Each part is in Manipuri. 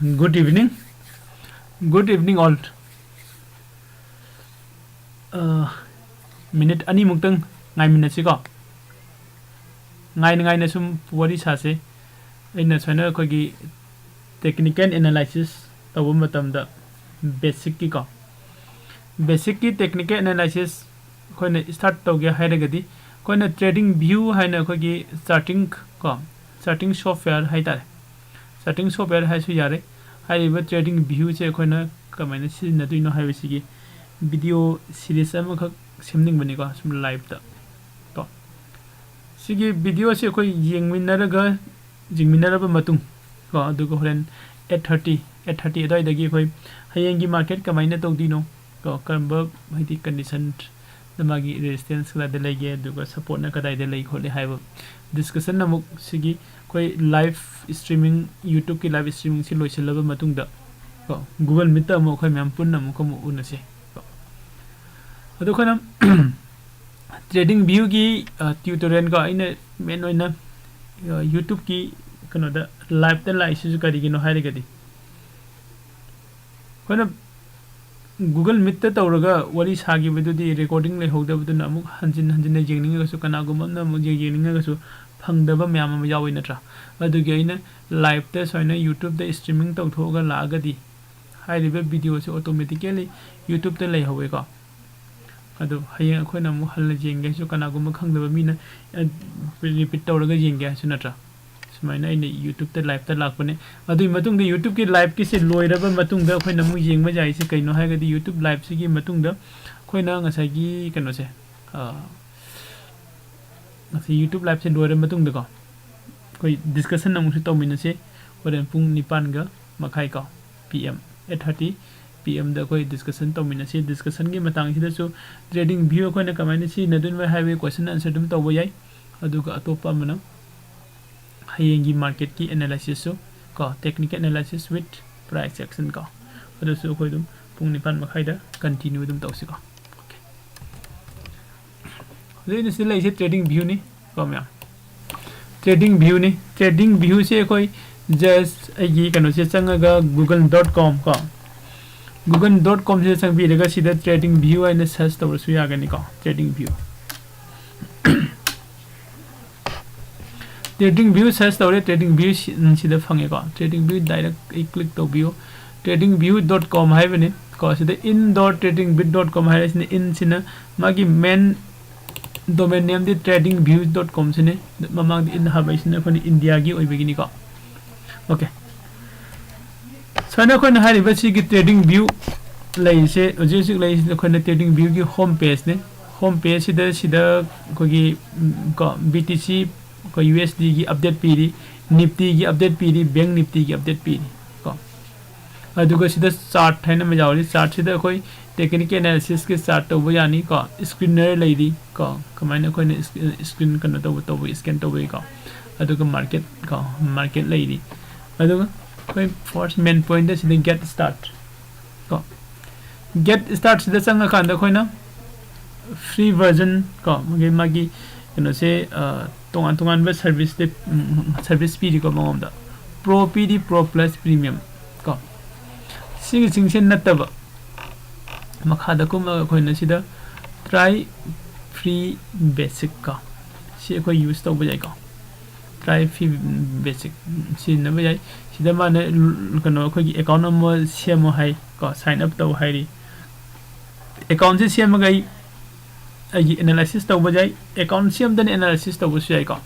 Good evening. Good evening all. Minute ani muktang ngai minute siko. Ngai na sum wari sase. Aina chana ko gi technical analysis tawu matam da basic ki ko. Basic ki technical analysis ko na start to ge haira gadi ko na trading view haina ko gi starting ko starting software haita. Starting software hai su yare. Hai ba trading view che ko na kamai si na tu no hai si video series ama khak semning bani ko sum live ta to sigi video se koi yengminara ga jingminara ba matung ko adu ko horen 8:30 dai dagi koi hayengi market kamaina to dino ko kamba haiti condition damagi resistance la de lege adu ko support na kadai de lei khole haiba discussion na muk sigi koi live streaming youtube ki live streaming si loisilaba matung da ko google meet ta mo khoi myam punna mo ko mo unase अदुखना ट्रेडिंग व्यू की ट्यूटोरियल का इन मेन ओइना यूट्यूब की कनो द लाइव त लाइसिस करी किनो हाइरे गदी कोना गूगल मीट त तौरगा वरी सागी बदुदी रिकॉर्डिंग ले होदा बदु ना अमुक हंजिन हंजिन जेंगनिंग गसु कना गुमम ना मु जेंगनिंग गसु फंगदबा म्याम म यावै नत्रा अदुगे आइना लाइव त सोइना यूट्यूब द स्ट्रीमिंग तौथोगा लागदी हाइरिबे वीडियो से ऑटोमेटिकली यूट्यूब त ले होवे का अदु हयें अखोना मु हल जेंगे सु कनागुम खंगदबा मीना रिपीट तौरगा जेंगे सु नत्रा सुमाइना इन यूट्यूब ते लाइव ते लाकपने अदुई मतुंग दे यूट्यूब की लाइव की से लोइरबा मतुंग दा अखोना मु जेंगबा जाई से कइनो हायगदि यूट्यूब लाइव से की मतुंग दा अखोना ngसागी कनो से ngasi यूट्यूब लाइव से लोइर मतुंग दा को कोई डिस्कशन नमु से तौमिना से होरेन पुंग 9 गा मखाई का PM 8:30 PM da koi discussion to mina si discussion gi matang sida su trading view ko na kamai si nadun wa highway question answer dum to boyai adu ka atopa mana hayengi market ki analysis su ka technical analysis with price action ka adu su koi dum pung nipan makhai da continue dum to si ka okay le ni sila ise trading view ni ko mya trading view se koi just agi kano se changaga google.com ka google.com से संग भी रहेगा सीधा ट्रेडिंग व्यू है ना सर्च तो उसमें आगे निकाल ट्रेडिंग व्यू सर्च तो ट्रेडिंग व्यू सीधा फंगेगा ट्रेडिंग व्यू डायरेक्ट एक क्लिक तो व्यू tradingview.com है बने को सीधा in.tradingbit.com है इसने इन से ना मागी मेन डोमेन नेम दे tradingview.com से ने ममांग इन हब इसने कोई इंडिया की ओई बेगिनी का ओके सना कोन हारि बसी की ट्रेडिंग व्यू लई से जेसिक लई से कोन ट्रेडिंग व्यू की होम पेज सिदा को की को BTC को USD की अपडेट पीरी निफ्टी की अपडेट पीरी बैंक निफ्टी की अपडेट पीरी को अदुगा सिदा चार्ट हैन में जावली चार्ट सिदा कोई टेक्निकल एनालिसिस के चार्ट तो यानी को स्क्रीनर लईदी को कमाइना कोन स्क्रीन कन तो स्कैन तो को अदुगा मार्केट लईदी अदुगा कोई first main point is the get start को get start से चंगा कांदा कोई ना फ्री वर्जन को मगे मागी कनो से तोंगान बे सर्विस पीरी को मंगोमदा प्रो पीडी प्रो प्लस प्रीमियम को सिंग से नतब मखादा को कोई ना सीधा ट्राई फ्री बेसिक का से कोई यूज तो बजाय को ट्राई फ्री बेसिक सी न बजाय सीधा माने कनो कोई अकाउंट नंबर सेम है को साइन अप तो है अकाउंट से सेम गई आई एनालिसिस तो बजाय अकाउंट सेम दन एनालिसिस तो बस जाय को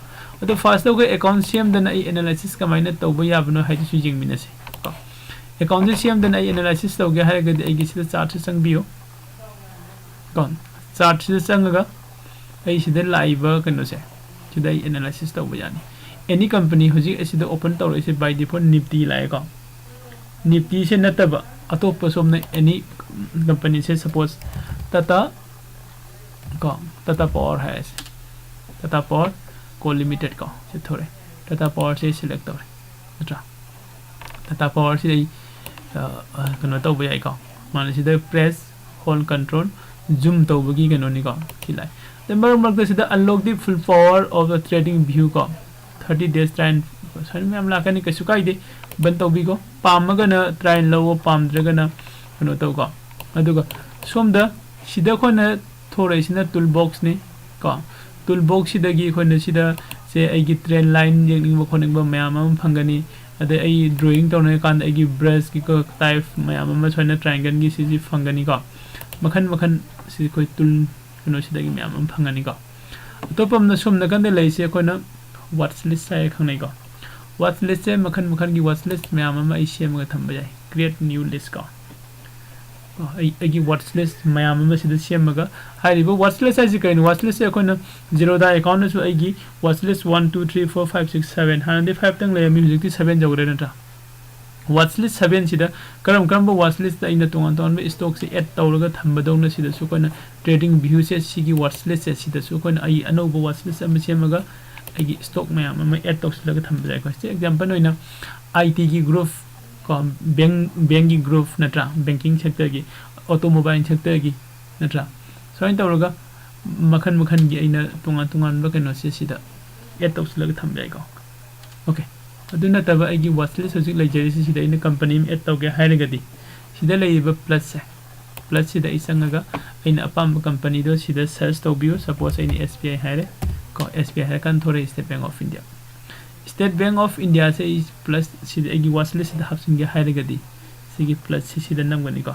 तो फर्स्ट तो अकाउंट सेम दन आई एनालिसिस का माइने तो बया बनो है सु जिंग मिने से को अकाउंट से सेम दन आई एनालिसिस तो गे है गदि आई सीधा चार्ट से संग बियो कोन चार्ट से संगगा आई सीधा लाइव कनो से सीधा एनालिसिस तो बयानी एनी कंपनी होजी एसिदा ओपन तौर से बाय डिफॉल्ट निफ्टी लाएगा निफ्टी से नतब अतोप सोमने एनी कंपनी से सपोज टाटा पावर है टाटा पावर को लिमिटेड का से थोड़े टाटा पावर से सिलेक्ट तौर नत्रा टाटा पावर से कनो तो बयाई का मान सिदा प्रेस होल्ड कंट्रोल जूम तो बगी कनो नि का खिलाय द मर से unlock the full power of the trading view का 30 days साइन मैम लाकनी कैसु काइदे बन तौबीको पामगना ट्राई लो पामद्रगना कनो तौको अदुगा सोमदा सिदा खोना थोरैसिना टूल बॉक्स ने को टूल बॉक्स सिदगी खोना सिदा से आइगी ट्रेन लाइन येंगबो खोनिंगबो मैम अम फंगनी अदे आई ड्राइंग तौने कान आइगी ब्रश की को टाइप मैम अम सोना ट्रायंगल की सिजी फंगनी को मखन मखन सि कोई टूल कनो सिदगी मैम अम फंगनी को तोपम न सोमना कंदे लैसे खोना watch list है खंगनै को watch list से मखन मखन की watch list मैम अम आई सेम ग थंब जाय create new list को आई watch list मैम अम सिदा सेम ग हारिबो watch list है कइन watch list से कोन Zerodha account सु आई watch list 1 2 3 4 5 6 7 हानदे 5 तंग ले म्यूजिक ती 7 जौरे नटा watch list 7 सिदा करम करम watch list इन तोंगन तोंगन स्टॉक से ऐड तौरगा थंबदौन सिदा सु कोन ट्रेडिंग व्यू से सिगी watch list से सिदा सु कोन आई अनोबो watch list अम सेम ग आई स्टॉक मैम अम ऐड तौसलगा थंब जाय को एग्जांपल होइना आईटी की ग्रुप को बैंक की ग्रुप नत्रा बैंकिंग सेक्टर की ऑटोमोबाइल सेक्टर की नत्रा सोइन तौरगा मखन मखन की अइना तोंगा तोंगान ब कनो से सिदा ऐड तौसलगा थंब जाय को ओके अदु नतबा आई watch list हजिक लेजरी से सिदा इन कंपनी में ऐड तौगे हाइरगदी सिदा लेइबा प्लस से प्लस सिदा इसंगगा इन अपाम कंपनी दो सिदा सर्च तौबियो सपोज इन एसबीआई हाइरे को एसबीआई है कान थोरे state bank of India state bank of India से प्लस सिदा आई watch list सिदा हबसिंगे हाइरगदी सिगी प्लस सिदा नमगनी को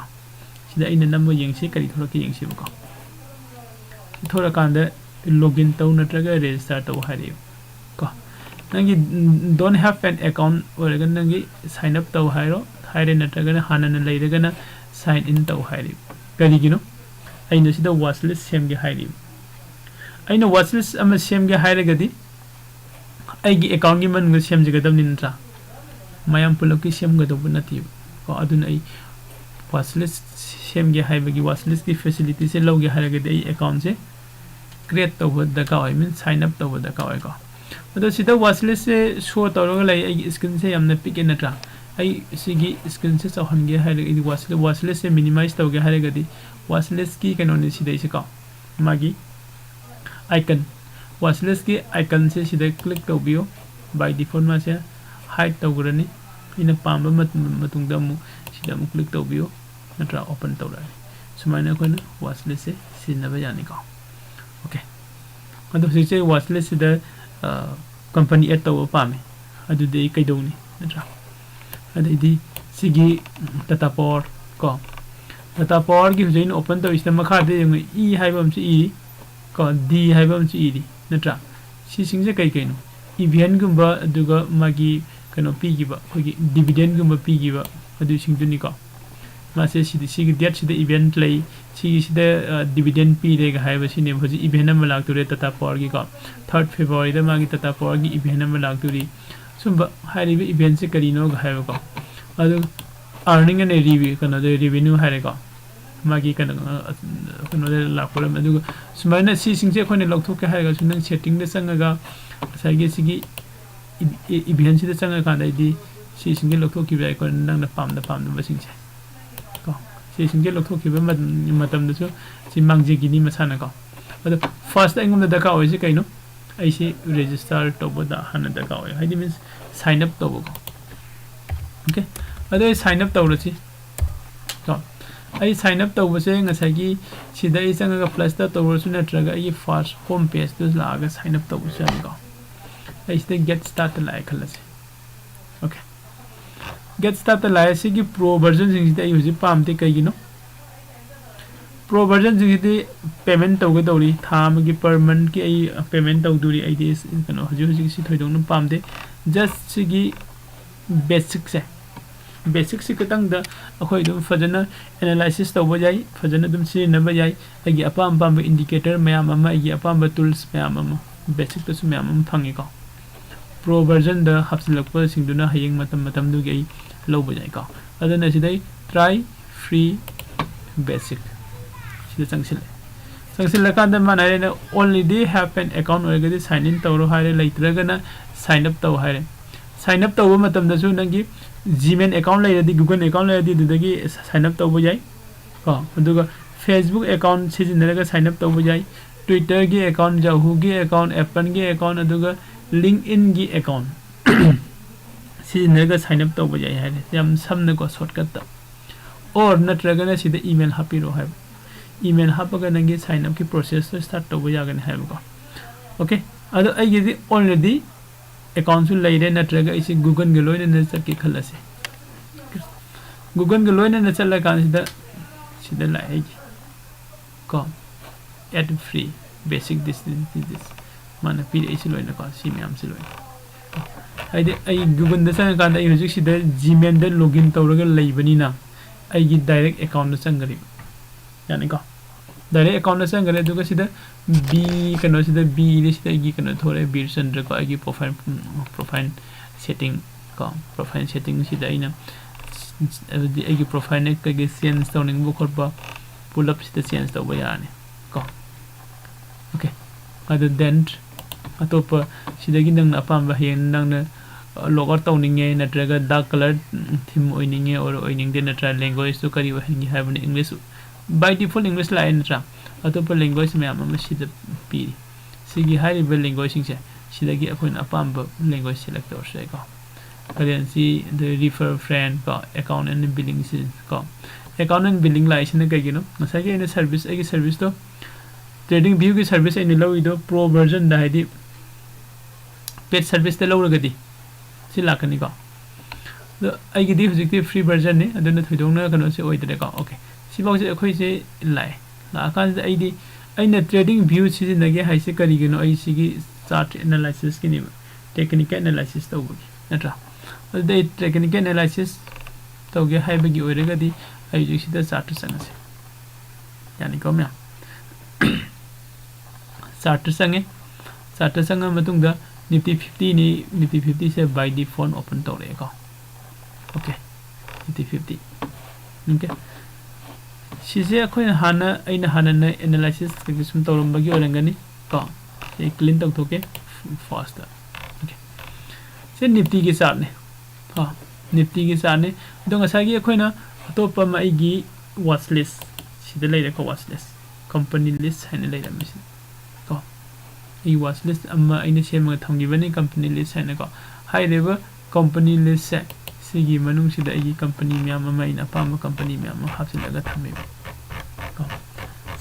सिदा इन नंबर यंगसे करी थोरा के यंगसे को थोड़ा कांद लॉगिन तौ नत्रगा रजिस्टर तौ हारियो को नंगी डोंट हैव एन अकाउंट ओरगा नंगी साइन अप तौ हाइरो हाइरे नत्रगा हानन लेरगा साइन इन तौ हाइरियो करिगिनो आइना सिदा watch list सेमगे हाइरियो आइना watch list अम सेमगे हाइरगदी आइगी अकाउंट की मन सेम जगदम निनत्रा मयाम पुलक की सेम गदब नथि को अदुन आई watch list सेमगे हाइबगी watch list की फैसिलिटी से लोगे हाइरगदी आई अकाउंट से क्रिएट तौब दका होय मीन साइन अप तौब दका होय को अदो सिदा watch list से शो तौरगा लै आई स्क्रीन से यामना पिके नत्रा आई सिगी स्क्रीन से चौहनगे हाइरगदी watch list से मिनिमाइज तौगे हाइरगदी watch list की कनोनि सिदा से को मागी आइकन watch list की आइकन से सीधे क्लिक तौबियो बाय डिफॉल्ट मा से हाइड तौगरनी इन पाम मतुंगदा मु सीधा मु क्लिक तौबियो नत्रा ओपन तौरा सुमाइना कोन watch list से सिनबा यानी को ओके अदो सिचे watch list सीधा कंपनी ऐड तौ पामे अदु दे कैदौनी नत्रा अदैदी सिगी टाटा पावर को टाटा पावर की हुजैन ओपन तौ इसना मखा दे ई हाइबम से ई को डी हाइबम से ई नत्रा सिसिंग कई कईनो इवेंट गुंबा अदुगा मागी कनो पीगिबा खोगी डिविडेंड गुंबा पीगिबा अदु सिंगदुनी को मासे सिगी डेट सिदा इवेंट लई सिगी सिदा डिविडेंड पी रेगा हाइबा सिने होजी इवेंट नंबर लागतुरे टाटा पावर की को 3 फरवरी दा मागी टाटा पावर की इवेंट नंबर लागतुरी सुंबा हाइरिबे इवेंट से करिनो हाइबा को अदु अर्निंग एंड रिव्यू कनो दे रेवेन्यू हाइरेगा मागी कनो दे लाखोरम अदु सुमाइना सिसिंग से खोने लौथोके हाइगा सुनंग सेटिंग दे संगगा साइगे सिगी इवेंट से संगा कांदाइदी सिसिंग के लौथोकी बाय को नंग पाम बसिंग से को सिसिंग के लौथोकी बे मतम दसु सि मांगजे गिनी मसाना को अदु फर्स्ट एंगम द दका होइसे कइनो आइसे रजिस्टर तोबदा हन दका होय हाइदि मींस साइन अप तोबो ओके अदु साइन अप तौरछि तो आई साइन अप तौबसे ngसागी सिदा इ संगा प्लस ता तौरसु नत्रगा आई फर्स्ट होम पेज तो लागा साइन अप तौबसे आगो आई स्टे गेट स्टार्ट लाय खलसे ओके गेट स्टार्ट लाय सिगी प्रो वर्जन सिंग आई हुजि पामते कइगिनो प्रो वर्जन सिंग पेमेंट तौगे दौरी थाम की पर मंथ की आई पेमेंट तौदुरी आई दिस कनो हुजि हुजि सि थोइदोंन पामते जस्ट सिगी बेसिक से कतंग द अखोय दम फजना एनालिसिस तौबो जाय फजना दम सिनबा जाय आगी अपाम पाम इंडिकेटर मैम अमा आगी अपाम टूल्स मैम अमा बेसिक तो मैम अमा फंगे को प्रो वर्जन द हपसिलकप सिंगदुना हयेंग मतम दुगी आई लौबो जाय को अदना सिदै ट्राई फ्री बेसिक सिदा संगसिल कांद मानारे ऑलरेडी हैव एन अकाउंट ओरगदि साइन इन तौरो हारे लैत्रगना साइन अप तौ हारे साइन अप तौबो मतम दसु नंगी जीमेल अकाउंट लेदी गूगल अकाउंट लेदी दुदगी साइन अप तौबो जाय को अदुगा फेसबुक अकाउंट सिजिनरगा साइन अप तौबो जाय ट्विटर की अकाउंट याहू की अकाउंट एप्पल की अकाउंट अदुगा लिंक्डइन की अकाउंट सिजनरगा साइन अप तब जाए है याम समन को शॉर्टकट और नत्रगना सिदा ईमेल हापिरो है ईमेल हापगा नंगे साइन अप की प्रोसेस तो स्टार्ट तब जागने है को ओके अदो आई ऑलरेडी अकाउंट सु लेरे नत्रगा इसे गूगल के लोइन ने चके खलसे गूगल के लोइन ने चल का सिदा लाए को एड फ्री बेसिक दिस माना पी इसे लोइन को सी मैम से लोइन आई गूगल दसन का हजिक सिदा जीमेल द लॉगिन तौरगा लेबनीना आई डायरेक्ट अकाउंट चंगरी यानी को डायरेक्ट अकाउंट चंगरे दुगा सिदा बी कनो सिदा बी सिदा आई कनो थोरे बीरचंद्र को आई प्रोफाइल सेटिंग को प्रोफाइल सेटिंग सिदा आइना आई प्रोफाइल ने कगे चेंज तौनिंग बखरबा पुल अप सिदा चेंज तौबा यानी को ओके अदर देन अतोप सिदागी नंग अपाम बा नंग लॉग आउट तौनिंगे नत्रगा डार्क कलर थीम ओइनिंगे और ओइनिंग दे नत्रा लैंग्वेज तो करी वहंगी हाबने इंग्लिश बाय डिफॉल्ट इंग्लिश लाए नत्रा अतोप लैंग्वेज में आमा सिदा पीरी सिगी हाइबल लैंग्वेज सिंगसे सिदागी अखोइन अपाम लैंग्वेज सिलेक्ट तौरसे को करेंसी द रिफर फ्रेंड को अकाउंट एंड बिलिंग से को अकाउंट एंड बिलिंग लाइसेंस कगिनो मसागे इन सर्विस एगी सर्विस तो ट्रेडिंग व्यू की सर्विस इन लो इदो प्रो वर्जन दा हाइदी पेड सर्विस ते लौरगदी से लाकनी को आई दी हजिक फ्री वर्जन ने अदन थोइदोंना कनो से ओइदरे को ओके सिबाव से अखोइ से लाए लाकान आईदी अइना ट्रेडिंग व्यू सिजिनगे हाइसे करिगनो आई सिगी चार्ट एनालिसिस की नि टेक्निकल एनालिसिस तौबगी नत्रा अदे टेक्निकल एनालिसिस तौगे हाइबगी ओइरगदी आई जिसिदा चार्ट संगसे यानी को म्या चार्ट संगे मतुंगदा निफ्टी 50 ni निफ्टी 50 से बाय डिफॉल्ट ओपन तौरेगा ओके निफ्टी 50 ओके सिसे अखोय हाना अइना हाना एनालिसिस के सुम तौरमबगी ओरंगनी को ए क्लीन तौथोके फास्ट ओके से निफ्टी के चार्ट ने हां निफ्टी के चार्ट ने दो ngसागी अखोयना अतोप माइगी वॉच लिस्ट सिदा लेरे को वॉच लिस्ट कंपनी लिस्ट हैने लेरे मिस को ई वॉच लिस्ट अम्मा आइने सेम थंगिबनी कंपनी लिस्ट हैने को हाई लेवल कंपनी लिस्ट से सिगी मनुंग सिदा आई कंपनी म्याम अमा इन अपाम कंपनी म्याम हापसिलगा थमे को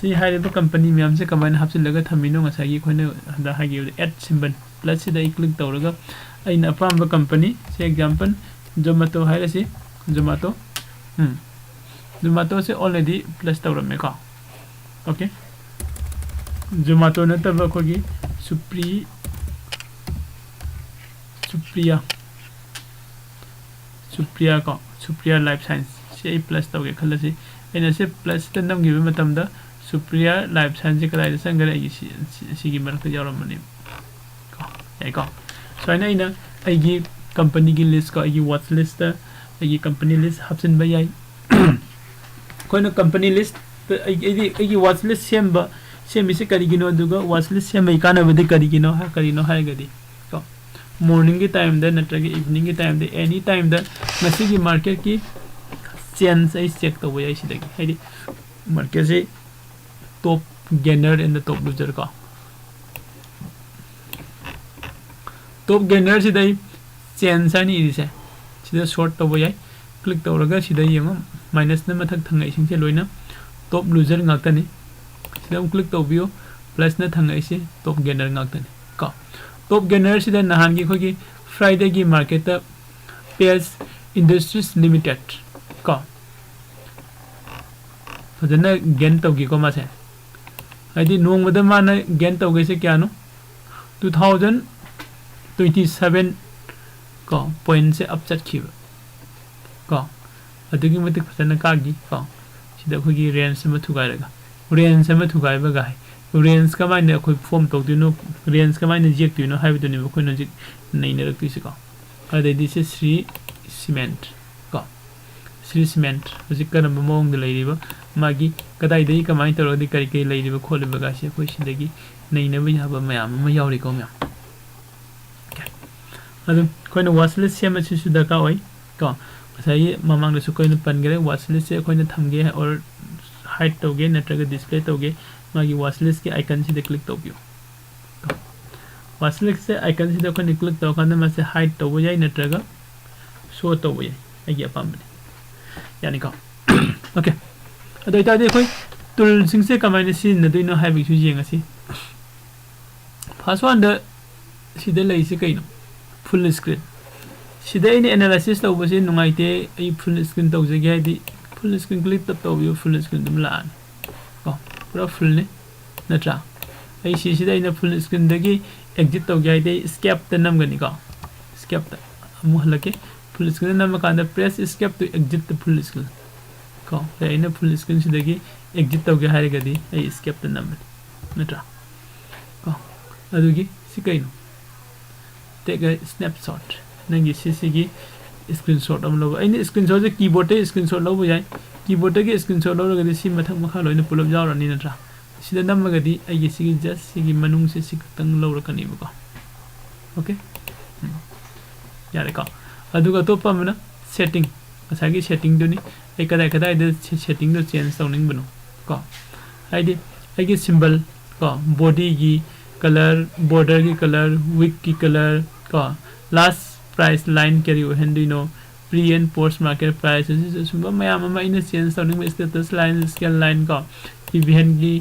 सी हाई लेवल कंपनी म्याम से कमाइन हापसिलगा थमिनो ngसागी खोने हदा हागी एड सिंबल प्लस सिदा क्लिक तौरगा इन अपाम कंपनी से एग्जांपल जोमेटो हाइरसी जोमेटो से ऑलरेडी प्लस तौरमे को ओके जोमेटो नतब खोगी सुप्रिया लाइफ साइंस से प्लस तौगे खलसी एना से प्लस त नम गिबे मतमदा सुप्रिया लाइफ साइंस जे कलाइ संगरे सिगी मरक यारमनी को याइको सो इन आइगी कंपनी की लिस्ट को आइगी वॉच लिस्ट आइगी कंपनी लिस्ट हब्सन बय याइ कोइनो कंपनी लिस्ट आइगी वॉच लिस्ट सेमबा सेमिसे करिगिनो दुगा वॉच लिस्ट सेमै कानबदि करिनो हाइगदि को मॉर्निंग के टाइम द नत्रगे इवनिंग के टाइम द एनी टाइम द मसी की मार्केट की चेंज आई चेक तो वय सिदगी हाइदि मार्केट से top gainer and the top loser का टॉप गेनर सिदई चेंज आनी इदिसे सिदा शॉर्ट तो वय क्लिक तौरगा सिदा यंग माइनस न मथक थंगै सिंसे लोइना टॉप लूजर ngakani सिदा क्लिक तौबियो प्लस न थंगै से टॉप गेनर ngakani का टॉप गेनर सिदा नहान की खोगी फ्राइडे की मार्केट पेयर्स इंडस्ट्रीज लिमिटेड का फजना गेन तौगी को मासे आइदी नोंगबद माना गेन तौगे से क्या नो 2027 को पॉइंट से अप चटखिब को अदुगी मतिक फजना कागी को सिदा खोगी रेंज में थुगारेगा रेंज में थुगाइबा गाय रेंज का माइने अखोय फॉर्म तौदिनो रेंज का माइने जेक दिनो हाइबदुनि बखोय नजिक नैने रक्तिसे को अदि से श्री सीमेंट को श्री सीमेंट हजिक करम मोंग लेरिबा मागी कदाई दई कमाई तौरदि करी कई लेरिबा खोलबा गासे अखोय सिदगी नैने बय हाबा मयाम म यावरि को म्याम अदु कोइनो वॉच लिस्ट सेम सिसु दका ओइ को सही ममांग दसु कोइनो पनगरे वॉच लिस्ट से कोइनो थमगे और हाइड तौगे नत्रगा डिस्प्ले तौगे मागी वॉच लिस्ट के आइकन से क्लिक तौबियो वॉच लिस्ट से आइकन से कोइनो क्लिक तौकान मसे हाइड तौबो जाय नत्रगा show to we ai apam yani ko okay adai ta de khoi tool sing se kamai ne sin na doi no hai bi chu jeng asi first one the sida lai se kai no full screen sida ini analysis lo base nungai te ai full screen to je ga di full screen click to view full screen dum la ko pura full ne na tra ai si sida ina full screen dagi exit to ga di escape ta nam gani ko escape ta mu halake full screen nam ka da press escape to exit the full screen ko ai ina full screen sidagi exit to ga hari ga di ai escape ta nam na tra ko adugi si kai no take a snapshot nangi sigi screenshot am lo ai screenshot je keyboard te screenshot lo jai keyboard ke screenshot lo ga si mathak makha loina pulap jaw rani na tra sida nam ga di ai sigi just sigi manung se sik tang lo ra kani ba okay yare ka aduga to pa mana setting asagi setting do ni ai kada de setting do change tawning bano ko ai di ai ge symbol ko body gi color border ki color wick ki color ko last price line carry handy no pre and post market prices sumba mayam ma ina change tawning status line scale line ko event gi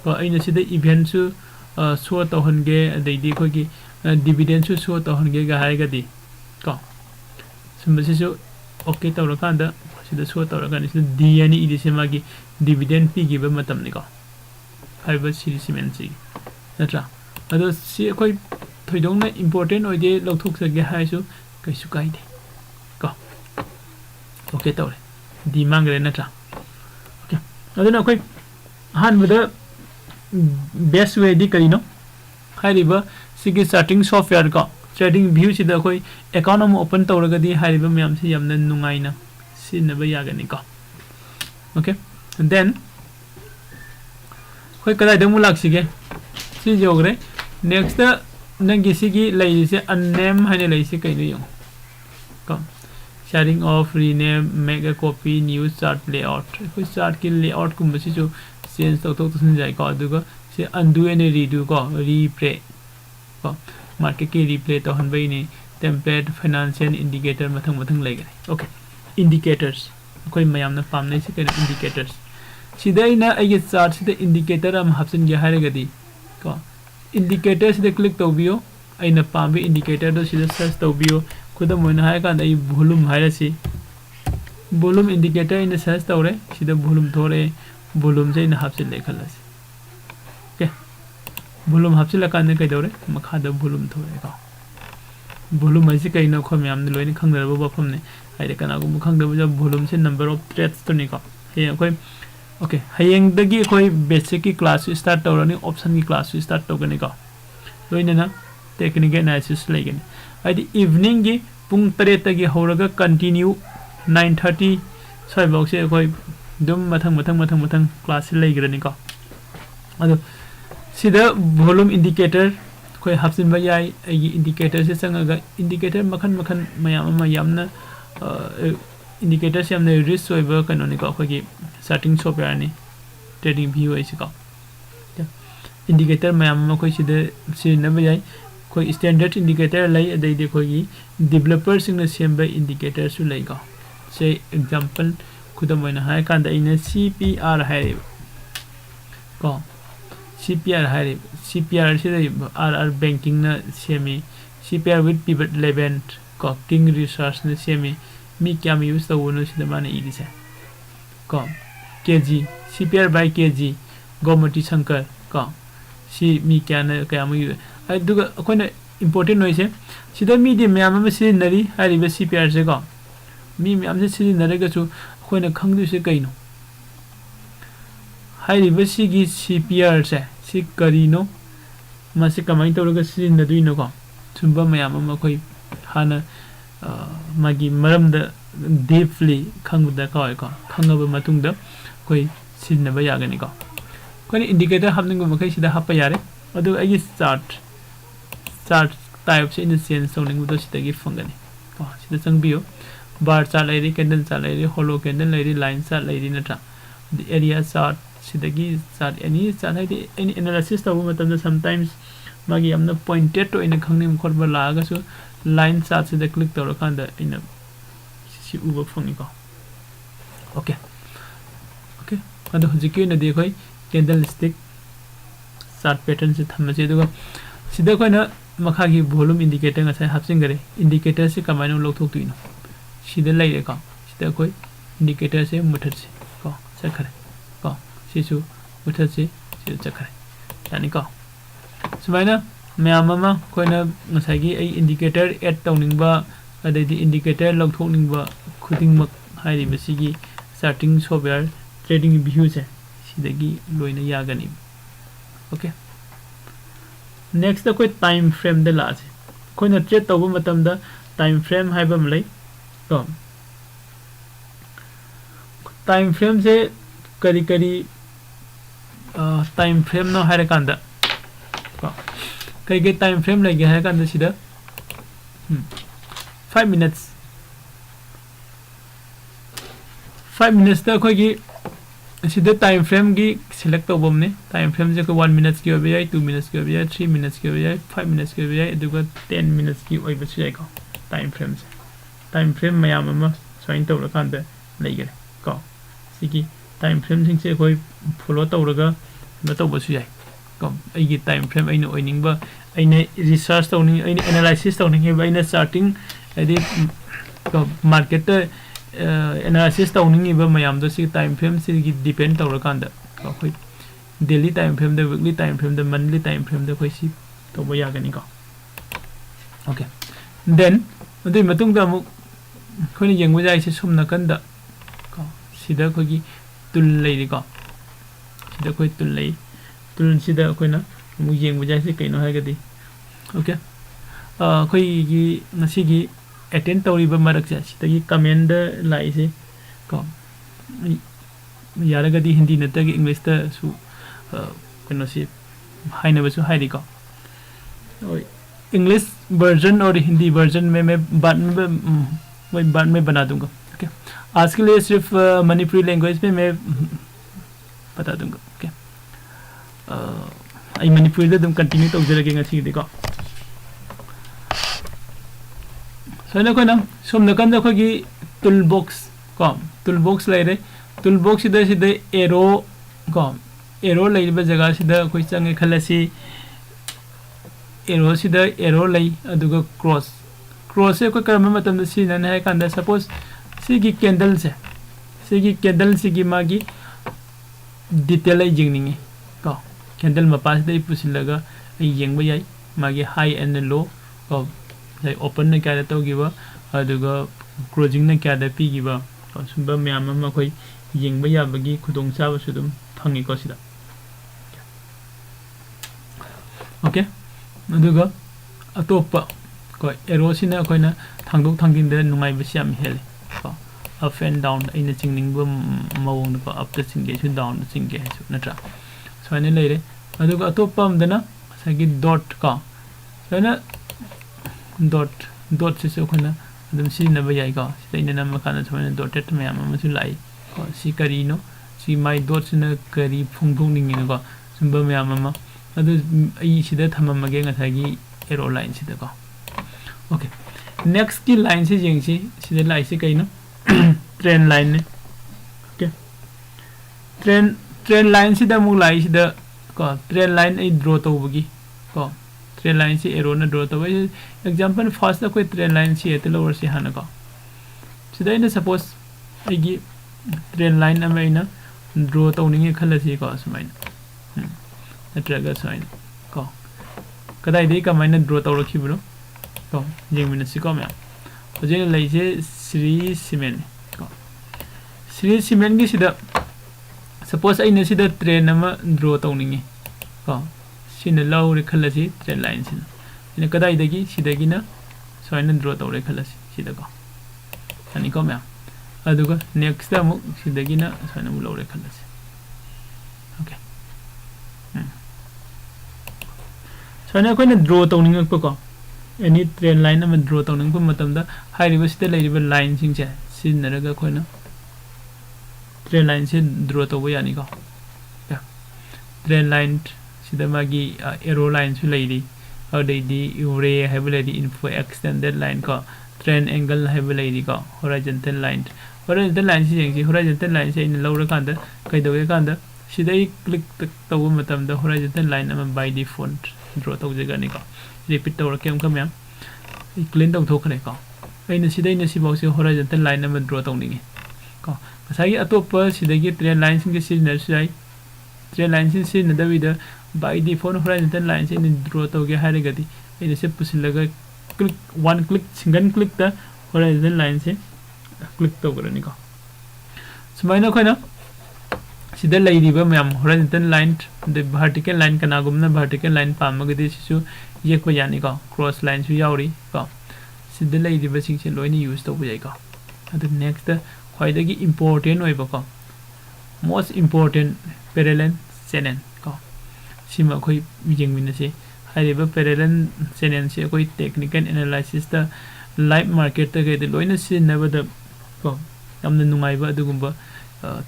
ko ina sida event su show to honge adai di ko gi dividend su show to honge ga hai ga di ko sumba su okay to ra kan da sida show to ra kan sida di ani idi se ma gi dividend pi gi ba matam ni ko hai ba series men si natra ado si koi thoidong na important oi de lokthok se ge hai su kai su kai de ko okay to di mang re natra okay ado na koi han with the best way di kari no hai riba sigi starting software ko trading view sida koi account am open to ra ga di hai riba myam si yamna nungai na sin na ba ya ga ni ko okay and then koi kada de mu lak sige si jogre next nangi sigi lai se unname hane lai se kai no yong ko sharing of rename make a copy new chart layout koi chart ki layout kum si jo change to sin jai ko aduga se undo and redo ko replay ko market ki replay to han bai ni template financial indicator mathang lai ga okay indicators koi mayam na pam nai se kai indicators sida ina ai chart sida indicator am hapsin ge hare ga di ko indicator sida click to bio aina pambe indicator do sida search to bio khuda moina hai kan ai volume haira si volume indicator ina search to re sida volume thore volume je ina hapsin le khala si okay volume hapsin la kan kai dore makha da volume thore ka volume ai si kai na khom yam ne loini khangda ba pham ne ai de kana gu khangda ba volume se number of trades to ni ka he koi okay hayeng dagi koi basic ki class start to rani option ki class start to gani ka loina na technical analysis legani adi evening gi pung 3 tagi horaga continue 9:30 soi box se koi dum mathang class legrani ka ado sida volume indicator koi hapsin ba yai ai indicator se sangaga indicator makhan mayam na indicator se amne risk over kanoni ka khoi starting software ni trading view ai si ka indicator mayam ma khoi sida si na ba yai koi standard indicator lai adai de khoi developer sing na sem ba indicator su lai ka say example khuda moina hai kan da ina cpr hai ko cpr hai cpr se rr banking na semi cpr with pivot 11 ko king research na semi mi kya mi use to wono sida mane idi se ko kg cpr by kg gomati shankar ko si mi kya na kya mu ai duga koina important noi se sida mi de myam ma si nari hari be cpr se ko mi myam se si nare ga chu koina khangdu se kaino hari be si gi cpr se si karino ma se kamai to ga si na duino ko chumba myam ma koi hana magi maram da deeply khangda ka ko khangaba matung da koi sin ba ya gani ko koi indicator hamning ma kai sida hapa yare adu ai chart type se in sense soning do sida gi fangani ko sida changbio bar chart lai ri candle chart lai ri hollow candle lai ri line chart lai ri natra the area chart sida gi chart any chart hai any analysis to matam da sometimes magi amna pointed to in khangnim khorba la ga so line chart sida click to kan da in सी उब फंगिको ओके ओके अदो हजिकी न दे खोई कैंडल स्टिक चार्ट पैटर्न से थमसे दुगा सिदा खोइना मखागी वॉल्यूम इंडिकेटर ngасai हापसिंगरे इंडिकेटर से कमाइनो लौथोक्तुइनो सिदा लाइरे को सिदा खोई इंडिकेटर से मुथरसे को चखरे को सिसु मुथरसे सिदा चखरे यानी को सुमाइना मैम अमा खोइना ngसाइगी आई इंडिकेटर ऐड तौनिंगबा अदैदि इंडिकेटर लौथोकनिंगबा खुदिंगमक हाइरिबसिगी चार्टिंग सॉफ्टवेयर ट्रेडिंग व्यू से सिदगी लोइना यागनी ओके नेक्स्ट कोई टाइम फ्रेम द लास कोई ट्रेड तब मतम द टाइम फ्रेम है लई तो टाइम फ्रेम से करी करी टाइम फ्रेम न है कांदा कई टाइम फ्रेम लगे है कांदा सिदा 5 मिनट्स दा कोई सिदा टाइम फ्रेम की सिलेक्ट तब हमने टाइम फ्रेम से 1 मिनट्स की होबे 2 मिनट्स की होबे 3 मिनट्स की होबे 5 मिनट्स की होबे दुगा 10 मिनट्स की होबे से को टाइम फ्रेम से टाइम फ्रेम मयाम अमा साइन तौर कांदा लेगरे को सिगी टाइम फ्रेम सिंग से कोई फॉलो तौरगा न तौबसु याय को एगी टाइम फ्रेम अइनो ओइनिंगबा अइने रिसर्च तौनिंग अइने एनालिसिस तौनिंग अइने चार्टिंग एदि को मार्केट एनालिसिस तौनिंग मयाम दो सी टाइम फ्रेम से डिपेंड तौर कांदा कोई डेली टाइम फ्रेम द वीकली टाइम फ्रेम द मंथली टाइम फ्रेम द कोई सी तौब यागनी को ओके देन अदि मतुंग द अमु खोनि येंगबो जाय से सुम नकन द को सिदा खोगी तुल लेरि को सिदा कोई तुल ले तुल सिदा कोइना मु येंगबो जाय से कइनो हागदि ओके खोई नसीगी अटेंड तौरीबा मरक से कमेंट लाई से को यारगदी हिंदी नतगी इंग्लिश तसु कनो से हाइनबसु हाइरी को इंग्लिश वर्जन और हिंदी वर्जन में मैं बाद में बना दूंगा ओके आज के लिए सिर्फ मणिपुरी लैंग्वेज में मैं बता दूंगा ओके आई मणिपुरी दम कंटिन्यू तौजरगे ngasi देखो सोना कोना सोम नकन खोगी टूल बॉक्स लेरे टूल बॉक्स सिदा एरो को एरो लेबा जगह सिदा कोई चंगे खलसी एरो सिदा एरो लई अदुगा क्रॉस से कोई करम मतम सी नन है कांदा सपोज सिगी कैंडल सिगी मागी डिटेल आई जिंगनिंगे को कैंडल मपास दे पुसिलगा येंगबा याई मागी हाई एंड लो को ओपन ने क्या तौगिबा अदुगा क्लोजिंग ने क्या पीगिबा सुबह मैम अमा कोई येंगबा याबगी खुदोंग चाबसु दुम फंगी को सिदा ओके अदुगा अतोपा को एरो सिना कोइना थांदोक थांगिन दे नुंगाई बसि याम हेले को अप एंड डाउन इन चिंगनिंग मवोंग को अप द चिंगे सु डाउन द चिंगे सु नत्रा सोने लेरे अदुगा अतोपा हमदना सगी डॉट का सोना डॉट से कोना अदम सिनबा याय को सिदैना नम खाना सोना डॉटेड मैम अमसु लाई को सी करीनो सी माई डॉट सिना करी फुंगफुंगनिंग को सुंबा मैम अमा अदु आई सिदा थममगे ngसागी एरो लाइन सिदा को ओके नेक्स्ट की लाइन से जेंगसी सिदा लाई से कइनो ट्रेन लाइन ने ओके ट्रेन लाइन सिदा मु लाई सिदा को ट्रेन लाइन आई ड्रॉ तौबगी को ट्रेन लाइन से एरो न ड्रॉ तब एग्जांपल फर्स्ट कोई ट्रेन लाइन से एते लोअर से हाना को सिदा इन सपोज आइगी ट्रेन लाइन अमा इन ड्रॉ तौनिंगे खलसी को सुमाइन नत्रगा साइन को कदाई दे कमाइन ड्रॉ तौरखिबनो को जेंगमिन सिको म्या होजे लैसे श्री सीमेंट को श्री सीमेंट की सिदा सपोज आई सिदा ट्रेन अमा ड्रॉ तौनिंगे को सिन लौरे खलसी ट्रेन लाइन सिन इन कदाई दगी सिदगी ना सोइन ड्रॉ तौरे खलसी सिदा को अनि को म्या अदुगा नेक्स्ट अमु सिदगी ना सोइन मु लौरे खलसी ओके सोना कोई ड्रॉ तौनिंग को एनी ट्रेन लाइन अमा ड्रॉ तौनिंग मतमदा हाइरिबा सिदा लेरिबा लाइन सिंग से सिनरगा कोइना ट्रेन लाइन से ड्रॉ तौबा यानी को ट्रेन लाइन सिदा मागी एरो लाइन सु लेरी अदैदी रे हाइबा लेरी इन्फो एक्सटेंडेड लाइन को trend angle have lady go horizontal line si jeng si horizontal line se in lower kanda kai do kanda sidai click to matam da horizontal line am by default draw to je gani ko repeat to kem kam yam clean to thok ne ko aina sidai na si box horizontal line am draw to ni ko sai atop sidai gi trend line sing si na sai trend line si na da vida by default horizontal line se in draw to ge hare gadi aina se pusilaga click one click single click the horizontal line se click to garani ko sumaina khoina sida lairiba myam horizontal line the vertical line kana gumna vertical line pamagadi sisu yekpa yani ko cross line su yauri ko sida lairiba sing se loini use to bujai ko adu next khoidagi important oiba ko most important parallel channel ko sima khoi jengmina se hariba parallel channel se koi technical analysis ta live market ta ge de loina sin na ba da ko amna nungai ba dugumba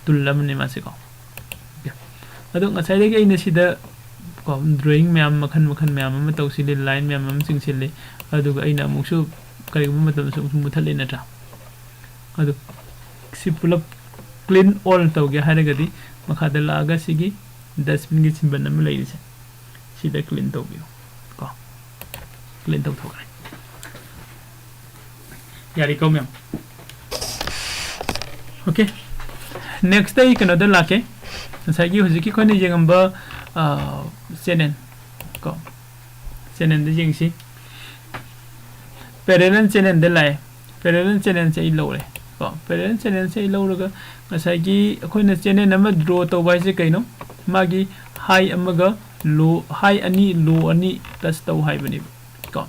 tulam ne ma se ko adu ngasai de ge ina sida ko drawing myam makhan myam ma tawsi le line myam am sing sil le adu ga ina muksu kai gum matam su muthal le na ta adu si pull up clean all taw ge hare ga di makha da la ga sigi dustbin gi symbol na lai se sida clean taw bi ko clean taw thok yari ko myam okay next day kano da lake sagi hojiki ko ni jengamba channel ko channel de jengsi parallel channel de lai parallel channel se ilo re ko parallel channel se ilo ga sagi ko na channel number draw to bai se kaino magi high amaga low high ani low ani touch to high bani ko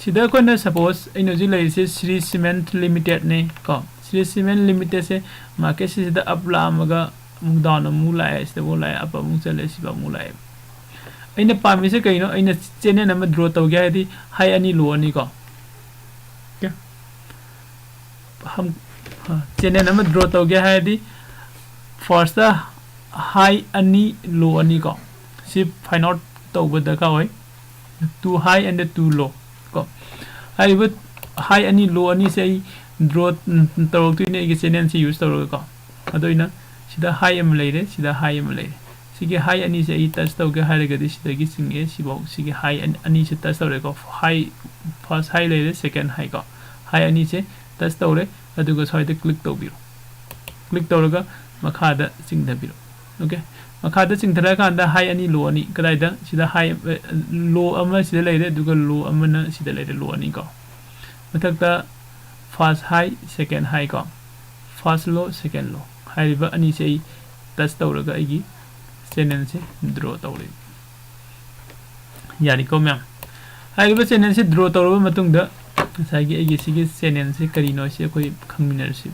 sida ko na suppose energy lai se Sri Cement Limited ne ko Sri Cement Limited se market se sida up la amaga mung down mu la se bo la up mung se le si ba mu la aina pami se kaino aina channel number draw to ga di high ani low ani ko क्या हम channel number draw to ga hai di first the high ani low ani ko si find out to ba da ka hoi too high and too low ko ai but high ani low ani se draw to tu ne ge channel si use to ko adoina sida high am leire sida high am leire sige high ani se I touch to ga hare ga di sida gi singe si bo sige high ani se touch to re ko high first high leire second high ko high ani se touch to re adu ga soi de click to biro click to ga makha da sing da biro okay makha da sing thara ka da high ani low ani kadai da sida high low ama sida leire adu ga low ama na sida leire low ani ko mathak da first high second high ko first low second low high riba ani se touch to ga ai gi channel se draw to re yani ko myam high riba channel se draw to ro matung da sai gi ai gi sigi channel se kari no se koi khangminar se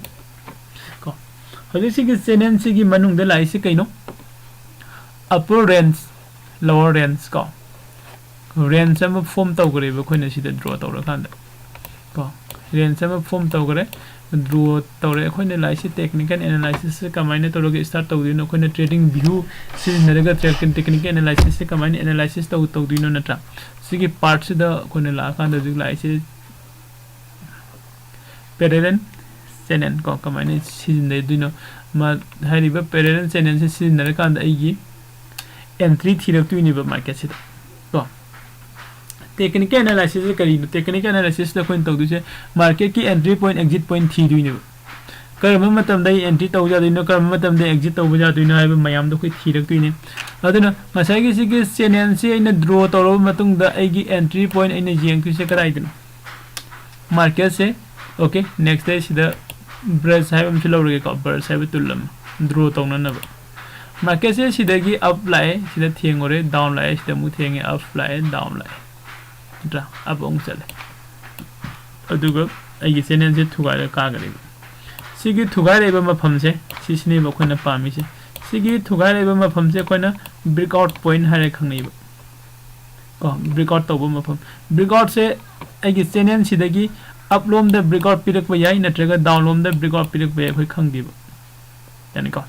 ko hodi sigi channel se gi manung da lai se kaino upper range lower range ko range am form to gre ba khoina sida draw to ra kan da ko range am form to gre draw to re khoina lai se technical analysis se kamaina to ro ge start to dino khoina trading view se naraga technical analysis se kamaina analysis to dino natra sigi part se da khoina la kan da jig lai se parallel channel ko kamaina sin de dino ma hariba parallel channel se sin naraga kan da ai gi entry thirap tu ni ba market se to technical analysis se kari technical analysis da khoin to du se market ki entry point exit point thi du ni karma matam dai entry to ja du no karma matam dai exit to ja du no hai mayam do khoi thirak tu ni aduna masai gi sigi channel se ina draw to ro matung da ai gi entry point ina jeng tu se karai du market se okay next day sida brush hai am chilo ro ko brush hai tulam draw to na na market se sida gi up lai sida thengore down lai sida mu thenge up lai down lai dra abong chale aduga ai gi channel se thuga ra ka gare sigi thuga re ba mafam se sisni ba khona pami se sigi thuga re ba mafam se khona breakout point hare khangnei ba ko breakout to ba mafam breakout se ai gi channel sida gi upload the breakout pirak ba yai natraga download the breakout pirak ba khoi khangdi ba yani ko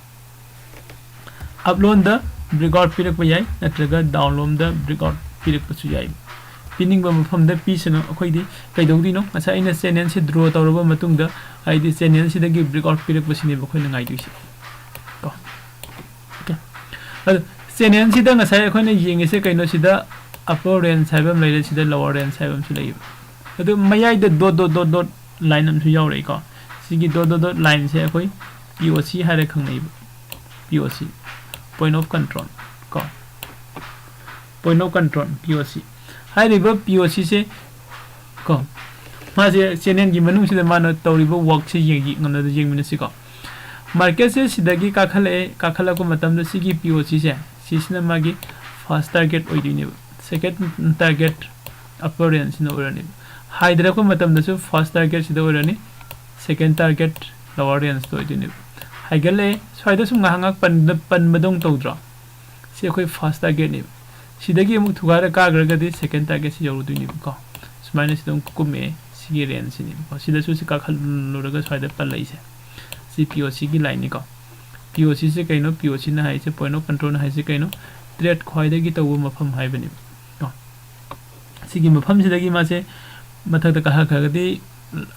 upload the breakout pirak ba yai natraga download the breakout pirak pa su yai pining ba mafam da pi sanga akhoi di kai do di no asa ina channel se draw tawraba matung da ai di channel si da gi breakout pirak pasini ba khoi na ngai du si ko okay channel si da ngasai akhoi na yeng se kai no si da upper range saibam lai si da lower range saibam si lai adu mayai da dot line am su yaw rai ko sigi dot line se akhoi POC hare khang nei POC point of control ko point of control POC hai riba POC se ko ma se channel gi manung si da mana tawriba work se yeng ngana da yeng min si ko market se sidagi kakhala ko matam da sigi POC se sisna magi first target oidini second target upper range no orani hydra ko matam da su first target sida orani second target lower range to oidini haigale swaida sum ngahangak pan madong tawdra se khoi first target ni sidagi mu thugara ka graga di second target si yoru duni ko smaina sidong kume sigi range ni ko sida su si kakhal loraga swaida palai se si POC gi line ni ko POC se kaino POC na hai se point of control na hai se kaino trade khwaida gi tawu mafam hai bani ko sigi mafam sidagi ma se mathak da kaha kha di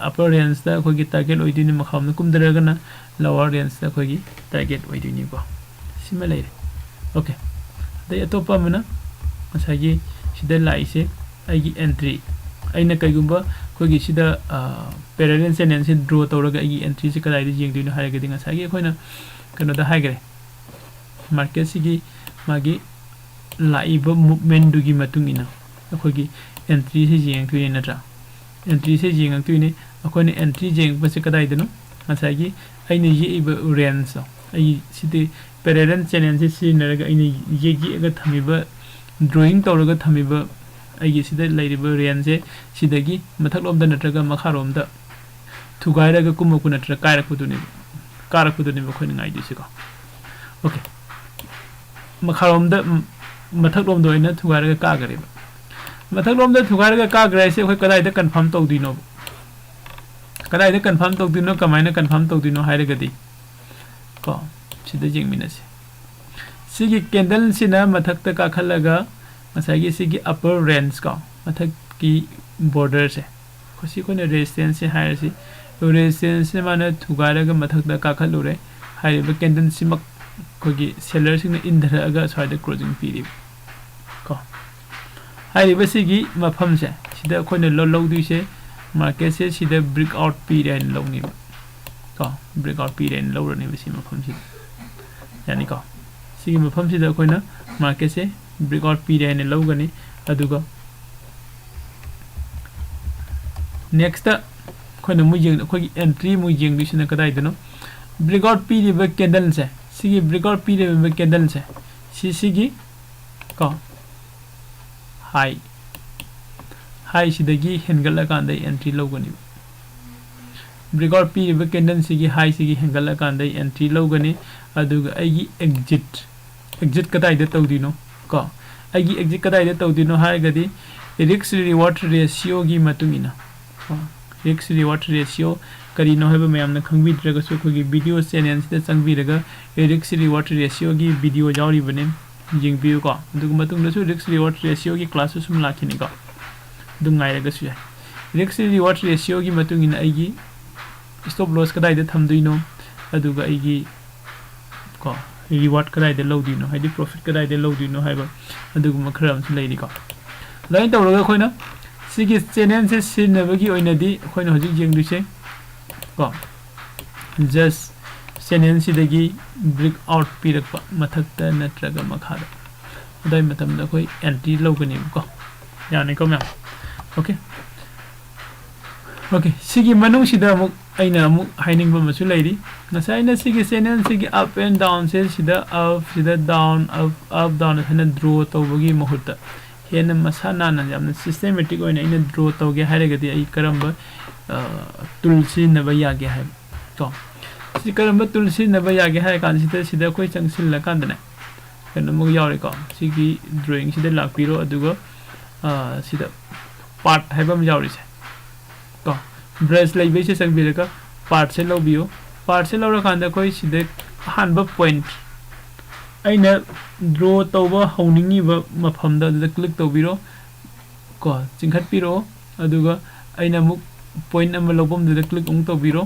upper range da khoi gi target oidini makham kum daraga na lower range da khoi gi target oidini ko sima lai okay dai atopa mana asagi sida lai se ai gi entry aina kai gumba khoi gi sida parallel channel se draw tawraga ai gi entry se kadai di jeng dinu haiga dinga sagi khoina kano da haigre market sigi magi laiba movement du gi matungina khoi gi entry se jeng tu ni natra entry se jeng tu ni akhoi ni entry jeng ba se kadai dinu asagi aina yi iba range ai sidi parallel channel se sinaraga aina yi ga thamiba drawing tawraga thamiba ai sida lairiba range se sidagi mathaklom da natraga makharom da thugairaga kumaku natra kairakuduni khoi ngai disi ko okay makharom da mathaklom do ina thugairaga ka gareba mathaklom da thugairaga ka grai se khoi kadai da confirm tawdino kadai da confirm tawdino kamaina confirm tawdino hairaga di ko sida jengmina se sigi candle sina mathakta ka khalaga masagi sigi upper range ka mathak ki border se khosi ko ne resistance se hair si resistance se mana thugara ga mathak da ka khalure hair ba candle simak ko gi seller sing indra aga side closing piri ko hair ba sigi mafam se sida ko ne low du se market se sida break out period and low ni ko break out period and low ni ba si mafam si yani ko sigi mafam sida ko na market se breakout period ne logani aduga next khona mu jeng khoi entry mu jeng du sina kadai dano breakout period ba candle se sigi breakout period ba candle se sigi ko high sidagi hengala kan dai entry logani breakout period ba candle sigi high sigi hengala kan dai entry logani aduga aigi exit kadai da tawdino ko aigi exit kadai da tawdino haigadi risk reward ratio gi matungina risk reward ratio kari no heba mayam na khangbi draga so ko gi video channel sida changbi raga risk reward ratio gi video jawri bane jing view ko dugu matung na so risk reward ratio gi class sum lakhini ko dungai raga su risk reward ratio gi matungina aigi stop loss kadai da thamduino aduga aigi ko reward kadai de low dino haidi profit kadai de low dino haiba adugu makram su leidi ko lain tawraga khoina sigi channel se sinabagi oinadi khoina hojik jeng du se ko just channel sidagi break out pirak mathakta natraga makhada adai matam da khoi entry logani ko yani ko ma'am okay sigi manung sida mu aina mu haining ba masu leidi nasai na sigi channel sigi up and down se sida up sida down up down hena draw tawbagi mahutta hena masana na jamna systematic oina ina draw tawge hairagadi ai karamba tulsi na ba yage hai to si karamba tulsi na ba yage hai kan sida koi changsil la kan dana kana mu yawre ko sigi drawing sida lakpiro aduga sida part haibam yawre se ko brush lai be se sang biraka part se lo bio part se lo ra kan da koi sida han ba point aina draw tawba hauningi ba mafam da click tawbiro ko chingkhat piro aduga aina muk point am lobom de click ong to biro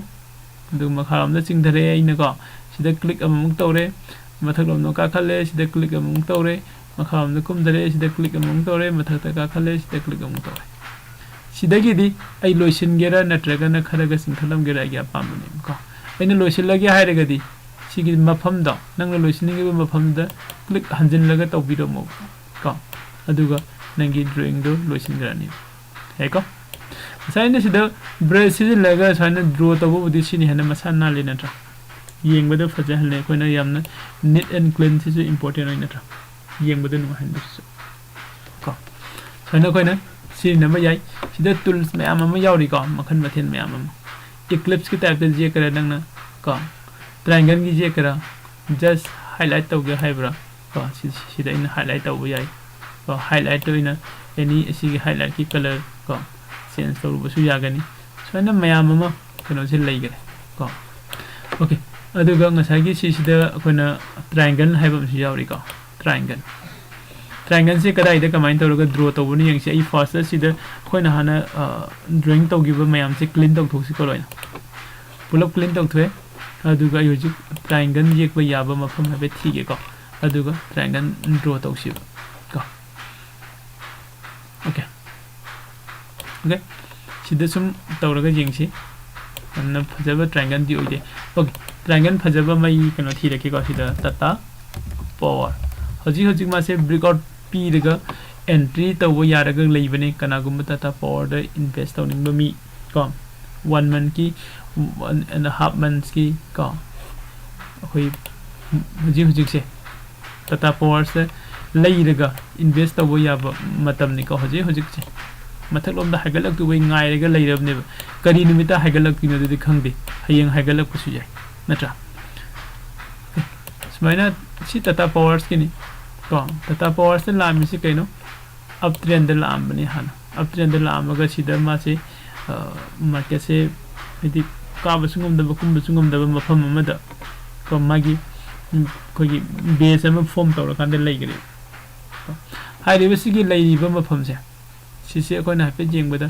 adu makharam da chingdare aina ko sida click am muk tore mathak lom no ka khale sida click am muk tore makharam da kum dare sida click am muk tore mathak ta ka khale sida click am muk tore sida gi di ai loisin gera natraga na kharaga singkhalam gera ya pamne ko aina loisin lagi haire ga di sigi mafam da nang loisin gi mafam da click hanjin laga to biro mo ko aduga nangi drawing do loisin gera ni hai ko साइने सिदा ब्रश से लगा साइने ड्रॉ तो वो बुद्धि सीनी है ना मसाला लेना था येंग बदे फजे हल्ले कोई ना यामना neat and clean से जो important है ना था येंग बदे नुमा है ना को साइने कोई ना सीनी नंबर याई सिदा tools में आम में यावरी को मखन मथेन में आम eclipse की टाइप से जे करे दंगना को triangle की जे करा just highlight तो गया है ब्रा को सिदा इन highlight तो वो याई को highlight तो इन any ऐसी की highlight की color को चेंज तो बसु यागनी सोना मयाम म कनो से लैगरे को ओके अदुगा ngसागी सिसिदा कोना ट्रायंगल हाइबम सु यावरी को ट्रायंगल से कदाइ द कमाइन तोरगा ड्रॉ तोबनी यंगसे आई फर्स्ट सिदा कोना हाना ड्राइंग तोगिबो मयाम से क्लीन तोग थोसी को लोइना पुलअप क्लीन तोग थवे अदुगा योजि ट्रायंगल येकबा याबा मफम हबे ठीके को अदुगा ट्रायंगल ड्रॉ तोगसि को ओके ओके सिदा सुम तौरगा जेंगसी अन्ना फजबा ट्रायंगल दी ओइदे ओके ट्रायंगल फजबा मई कनो थीरके को सिदा तता पावर हजि मासे ब्रेकआउट पीरगा एंट्री तवो यारगा लेबने कनागुम तता पावर द इन्वेस्ट तौनिंग मी को 1 मंथ की 1.5 मंथ्स की को होई हजि से तता पावर से लेरगा इन्वेस्ट तवो याबा मतम नि को हजि से मथक लोम दा हाइगलक तु वे ngaइरगा लेरबने करी निमिता हाइगलक किनो दि खंगदे हयें हाइगलक पुसु जाय नत्रा स्माइना सी तता पावर्स किनि को तता पावर्स ने लामी से कइनो अप ट्रेंड लाम बने हान अप ट्रेंड लामगा सिदा मासे मार्केट से यदि काबसुंगम दब कुंबसुंगम दब मफम अमदा को मागी कोगी बेस अम फॉर्म तौर कांदे लेगरे हाइरिबसिगी लेरिबा मफम से सिसे कोना पे जेंगबदा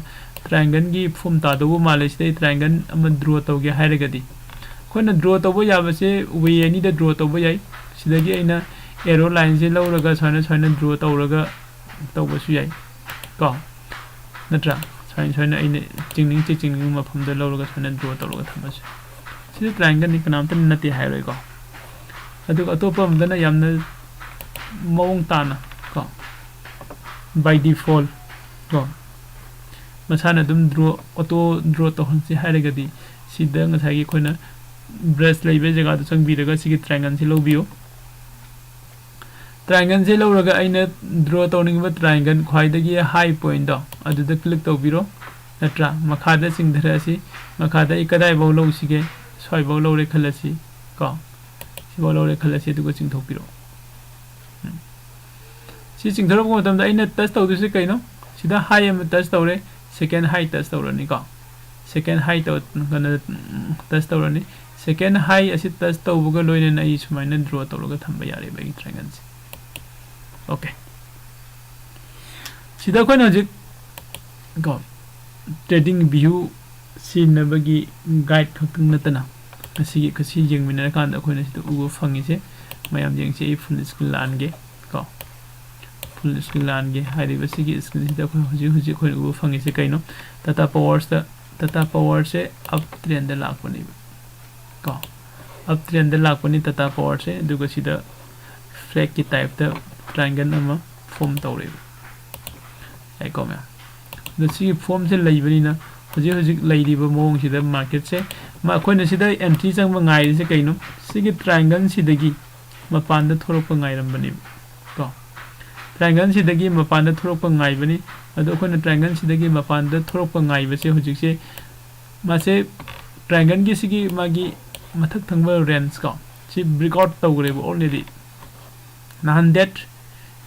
ट्रायंगल की फॉर्म तादबो मालेसते ट्रायंगल अम ड्रॉ तौगे हाइरगदी कोना ड्रॉ तौबो याबसे वे एनी द ड्रॉ तौबो याई सिदगी आइना एरो लाइन से लौरगा साइना ड्रॉ तौरगा तौबसु याई को नत्रा साइना आइना चिंगनिंग मफम द लौरगा साइना ड्रॉ तौरगा थमस सिदे ट्रायंगल नि कनाम त नते हाइरोय को अदुग अतोपा मदना यामना मौंग ताना को बाय डिफॉल्ट को मसाना दुम ड्रॉ ऑटो ड्रॉ तो हंसे हाइरगदी सिदा ngसागी खोना ब्रश लेबे जगह तो संगबिरगा सिगी ट्रायंगल से लोबियो ट्रायंगल से लौरगा आइना ड्रॉ तौनिंगबा ट्रायंगल ख्वाइदगी हाई पॉइंट दो अदुदा क्लिक तौबिरो नत्रा मखादा सिंगधरासी मखादा इकदाइ बौ लौसिगे सोय बौ लौरे खलसी को सिबौ लौरे खलसी दुगो चिंगथोपिरो सि चिंगथरबो मतमदा आइना टच तौदुसे कइनो सिदा हाई अम टच तौरे सेकेंड हाई टच तौरनी को सेकेंड हाई तो गना टच तौरनी सेकेंड हाई असि टच तौबगा लोइने नै सुमाइना ड्रॉ तौरगा थंबा यारे बाई ट्रायंगल से ओके सिदा कोन हजिक को ट्रेडिंग व्यू सिनबगी गाइड खतन नतना असि कसी जेंगमिना कांदा कोइन सिदा उगो फंगी से मयाम जेंगसे फुल स्क्रीन लानगे को फुल स्क्रीन लानगे हाइरिबसी की स्क्रीन सिदा को हजिक कोइन उगो फंगी से कइनो तता पावर से अप ट्रेंड लाकपनी को अप ट्रेंड लाकपनी तता पावर से दुगो सिदा फ्लैग की टाइप द ट्रायंगल अमा फॉर्म तौरे आई को मैं दसी फॉर्म से लेबनीना हजिक लेरिबा मोंग सिदा मार्केट से मा कोइन सिदा एंट्री चंग ngaइ से कइनो सिगी ट्रायंगल सिदगी मपान द थोरप ngaइरमबनी को ट्रायंगल सिदगी मपान द थोरप ngaइबनी अदो कोइन ट्रायंगल सिदगी मपान द थोरप ngaइबसे हजिक से मासे ट्रायंगल की सिगी मागी मथक थंगबा रेंज को सि ब्रेकआउट तौग्रेबो ऑलरेडी नाहन डेट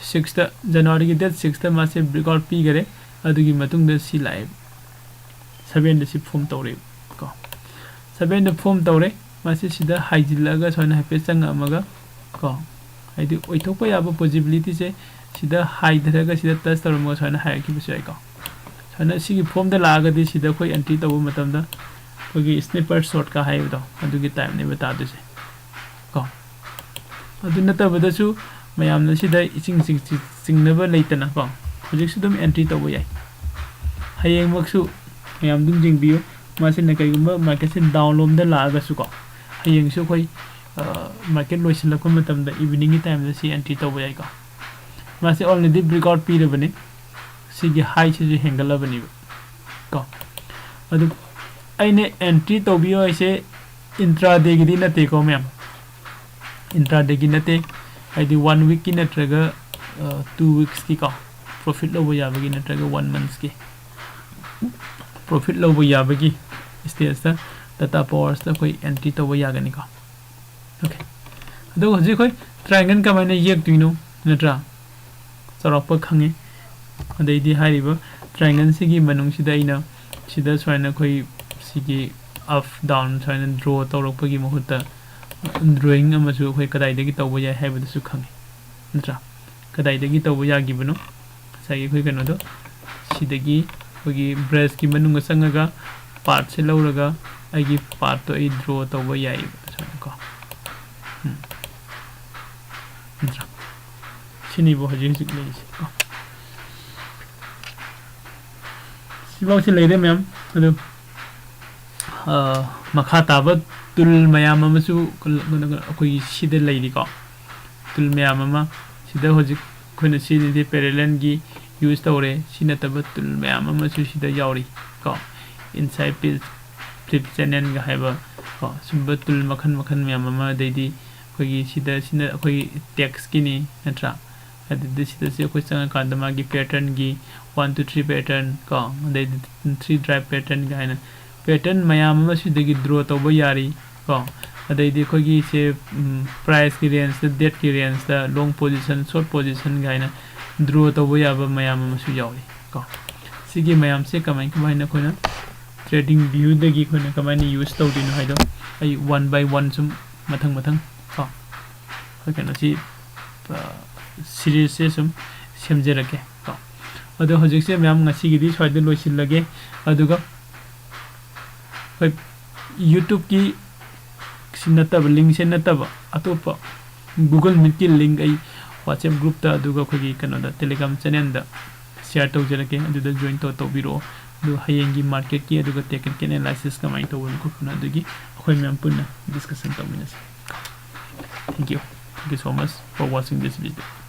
6 जनवरी की डेट 6 मासे ब्रेकआउट पी गरे अदुगी मतुंग द सी लाइव 7 द सी फॉर्म तौरे को 7 द फॉर्म तौरे मासे सिदा हाइजिलगा सोना हैपे चंग अमगा को हाइदि ओइथोपा याबो पॉसिबिलिटी से सिदा हाइदरगा सिदा टच तौरमो सोना हाइकी बिसय को ꯁꯅ ꯁꯤꯒꯤ ꯐꯣꯝꯗ ꯂꯥꯛꯑꯒꯗꯤ ꯁꯤꯗ ꯑꯩꯈꯣꯏ ꯑꯦꯟꯇ꯭ꯔꯤ ꯇꯧꯕ ꯃꯇꯝꯗ ꯑꯩꯈꯣꯏꯒꯤ ꯁ꯭ꯅꯤꯄꯔ ꯁꯣꯔꯠꯀ ꯍꯥꯏꯕꯗꯣ ꯑꯗꯨꯒꯤ ꯇꯥꯏꯞꯅꯦꯕ ꯇꯥꯗꯣꯏꯁꯦ ꯀꯣ ꯑꯗꯨ ꯅꯠꯇꯕꯗꯁꯨ ꯃꯌꯥꯝꯅ ꯁꯤꯗ ꯏꯁꯤꯡ ꯆꯤꯡꯅꯕ ꯂꯩꯇꯅ ꯀꯣ ꯍꯧꯖꯤꯛꯁꯨ ꯑꯗꯨꯝ ꯑꯦꯟꯇ꯭ꯔꯤ ꯇꯧꯕ ꯌꯥꯏ ꯍꯌꯦꯡꯃꯛꯁꯨ ꯃꯌꯥꯝ ꯑꯗꯨꯝ ꯌꯦꯡꯕꯤꯌꯨ ꯃꯁꯤꯅ ꯀꯩꯒꯨꯝꯕ ꯃꯥꯔꯀꯦꯠꯁꯦ ꯗꯥꯎꯟ ꯂꯣꯝꯗ ꯂꯥꯛꯑꯒꯁꯨ ꯀꯣ ꯍꯌꯦꯡꯁꯨ ꯑꯩꯈꯣꯏ ꯃꯥꯔꯀꯦꯠ ꯂꯣꯏꯁꯤꯜꯂꯛꯄ ꯃꯇꯝꯗ ꯏꯚꯤꯅꯤꯡꯒꯤ ꯇꯥꯏꯝꯗ ꯁꯤ ꯑꯦꯟꯇ꯭री ꯇꯧꯕ ꯌꯥꯏꯀꯣ ꯃꯥꯁꯦ ꯑꯣꯜꯔꯦꯗꯤ ꯕ꯭ꯔꯦꯛꯑꯥꯎꯠ ꯄꯤꯔꯕꯅꯤ ꯁꯤꯒꯤ ꯍꯥꯏꯁꯤꯁꯨ ꯍꯦꯟꯒꯠꯂꯕꯅꯤꯕ ꯀꯣ ꯑꯗꯨ ꯑꯩꯅ ꯑꯦꯟꯇ꯭री ꯇꯧꯕꯤꯌꯣ ꯍꯥꯏꯁꯦ इंट्राडेगी नते को मैम इंट्राडेगी नते हाइदी 1 वीक की नत्रगा 2 वीक्स की का प्रॉफिट लो याबगी नत्रगा 1 मंथ्स की प्रॉफिट लो याबगी स्टेज ता डाटा पावर्स ता कोई एंट्री तो यागनी का ओके अदो हजे कोई ट्रायंगल का माने येक तुइनो नत्रा चरप खंगे अदैदी हारिबो ट्रायंगल सिगी मनुंग सिदा इना सिदा सोयना कोई सिगी अप डाउन सोयना ड्रॉ तौरपगी महुता ड्राइंग अमसु कोई कदाइदगी तौबो याय हाइबदसु खंगे नत्रा कदाइदगी तौबो यागिबनो सागी कोई कनो दो सिदगी कोई ब्रेस की मनुंग संगगा पार्ट से लौरगा आइगी पार्ट तो आई ड्रॉ तौबो याय को नत्रा सिनी बो हजे हजिक लेइसे को सिबाव से लेदे मैम अदो मखा ताबा तुल मयाम अमसु कोई सिदे लेइदि को तुल मयाम अमा सिदा हजिक खोइन सिदे पैरेलल की यूज तौरे सिना तब तुल मयाम अमसु सिदा यावरी को इनसाइड फ्लिप चैनल गा हाइबा को सुब तुल मखन मखन मयाम अमा दैदि कोई सिदा सिना कोई टेक्स किनी नत्रा अदि सिदा से कोई संग कांद मागी पैटर्न की 1 2 3 पैटर्न को दैदि 3 ड्राइव पैटर्न गाइना पैटर्न मयाम अमा सिदगी ड्रॉ तौबो यारी को अदैदि कोई से प्राइस की रेंज डेट की रेंज दा लॉन्ग पोजीशन शॉर्ट पोजीशन गाइना ड्रॉ तौबो याबा मयाम अमसु यावरी को सिगी मयाम से कमाई कमाइना कोइना ट्रेडिंग व्यू दगी कोइना कमाइना यूज तौदिनो हाइदो आई 1 by 1 सुम मथंग मथंग को कोइना सी सीरीज से सुम सेमजेरके को अदो हजिक से मयाम ngasi gidi swaide loisilage aduga YouTube की सिनतब लिंक से नतब अतोप गूगल मीट की लिंक आई WhatsApp ग्रुप ता अदुगा खोगी कनोदा टेलीग्राम चैनल दा शेयर तौजरके अदुदा जॉइन तौबिरो दु हयेंगी मार्केट की अदुगा टेक्निकल एनालिसिस कमाई तौबन खुना दुगी अखोय मैम पुना डिस्कशन तौमिनस thank you so much for watching this video